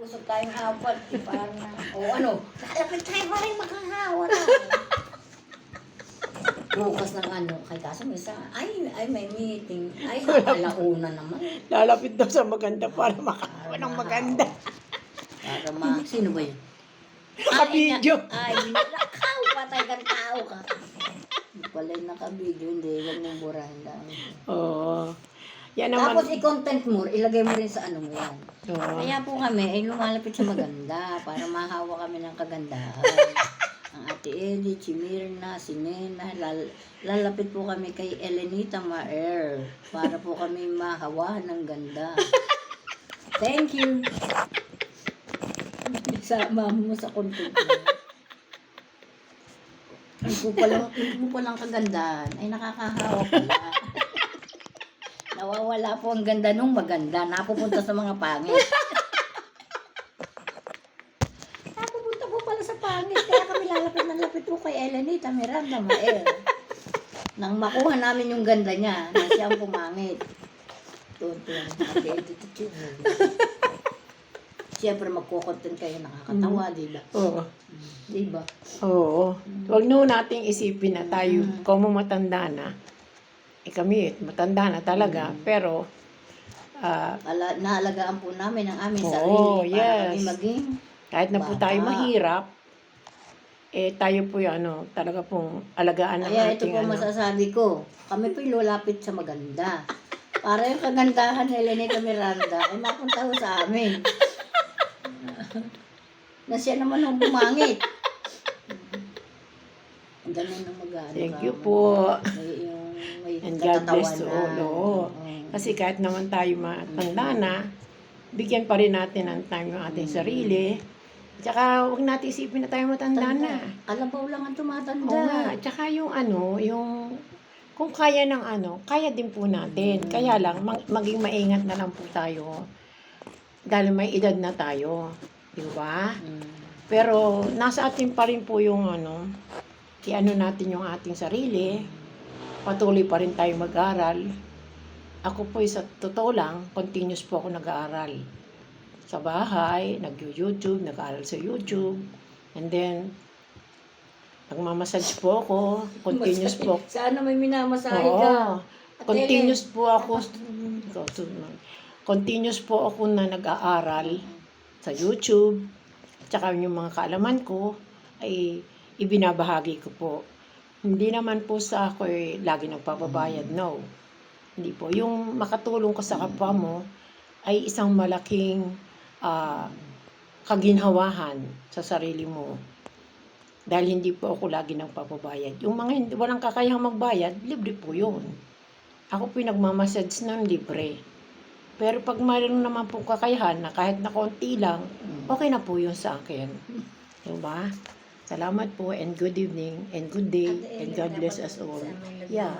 gusto tayong apat. Parang na, o ano, lalapit tayo pa rin maghahawa na. Bukas ng ano, kay kaso may isa, ay may meeting. Ay, alauna naman. Lalapit daw sa maganda para makakuha ng maganda. Para sino ba yun? Naka-video. Ay, binalakaw, patay kang tao ka. Pala yung naka-video, hindi, huwag mong burahin lang. Oo. Yan naman. Tapos i-content mo, ilagay mo rin sa ano mo yan. Oo. Kaya po kami ay lumalapit sa maganda para mahawa kami ng kagandahan. Ang Ate Edith, si Mirna, si Nena, lalapit po kami kay Elenita Maer para po kami mahawahan ng ganda. Thank you. Sama mo sa content mo. Yung po palang kagandahan ay nakakahawa pala. Nawawala po ang ganda nung maganda. Napupunta sa mga pangit. Napupunta po pala sa pangit. Kaya kami lalapit po kay Elenita Miranda Maer. Nang makuha namin yung ganda niya, na siya ang pumangit. Tuntun. Siyempre magkukontent kayo, nakakatawa, di ba? Oo. Di ba? Oo. Huwag no nating isipin na tayo, kung matanda na, kami, matanda na talaga, pero, Naalagaan po namin ang aming Oo, sarili para yes. kami maging kahit na po bata. tayo mahirap, tayo po yung talaga pong alagaan ng Kaya ito ating po masasabi ko, kami po lulapit sa maganda. Para yung kagandahan ni Elenita Miranda ay mapunta ho sa amin. Na siya naman ang bumangit. Ang ganun ang mag-ano. Thank you po. May And God bless to all. katatawanan. Oo. Kasi kahit naman tayo matanda na, bigyan pa rin natin ng time yung ating sarili. Tsaka huwag natin isipin na tayo matanda na. Kalabaw lang ang tumatanda. Oo nga. Tsaka yung yung kung kaya ng kaya din po natin. Kaya lang, maging maingat na lang po tayo. Dahil may edad na tayo. Di ba? Pero nasa atin pa rin po yung i-ano natin yung ating sarili. Patuloy pa rin tayo mag-aral. Ako po sa totoo lang, continuous po ako nag-aaral. Sa bahay, nag-YouTube, nag-aaral sa YouTube. And then, nagmamassage po ako. Continuous po. Sana may minamasahe ka. Oo. Continuous po ako. Continuous po ako na nag-aaral sa YouTube. Tsaka yung mga kaalaman ko ay ibinabahagi ko po. Hindi naman po sa ako lagi nagpapabayad. No. Hindi po. Yung makatulong ko sa kapwa mo ay isang malaking kaginhawahan sa sarili mo. Dahil hindi po ako lagi nagpapabayad. Yung mga walang kakayahang magbayad, libre po yun. Ako po nagmamassage ng libre. Pero pag mayroon naman po kakayahan na kahit na konti lang, okay na po yun sa akin. Diba? Salamat po and good evening and good day and God bless us all. Yeah.